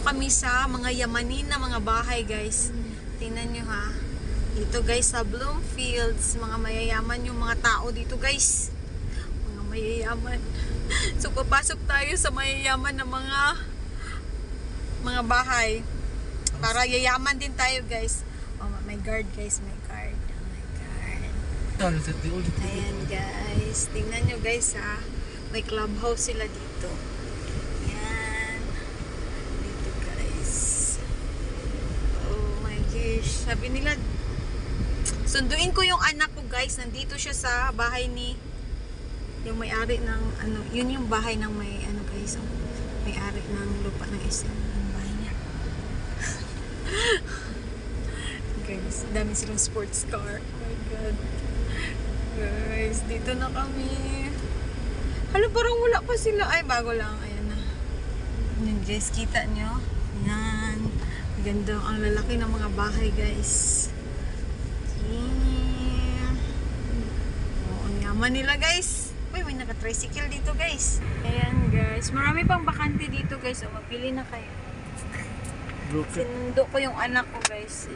kami sa mga yamanin na mga bahay, guys. Tingnan nyo ha. Dito guys sa Bloomfields, mga mayayaman yung mga tao dito guys. Mga mayayaman. So papasok tayo sa mayayaman na mga bahay. Para yayaman din tayo guys. Oh, may guard guys, may guard. Oh my God. Ayan guys. Tingnan nyo guys ha. May clubhouse sila dito. Ayan. Dito guys. Oh my gosh. Sabi nila, sunduin ko yung anak ko guys. Nandito siya sa bahay ni yung may-ari ng ano, yun yung bahay ng may ano guys, may-ari ng lupa ng isang bahay niya. Guys, dami silang sports car. Oh my God. Guys, dito na kami. Hala, parang wala pa sila. Ay, bago lang. Ayan na. Yan guys, kita nyo. Yan. Ganda ang lalaki ng mga bahay guys. Yeah. Oo, ang yaman nila guys. Uy, may naka-tricycle dito guys. Ayan guys. Marami pang bakante dito guys. O, mapili na kayo. Sinundo ko yung anak ko guys.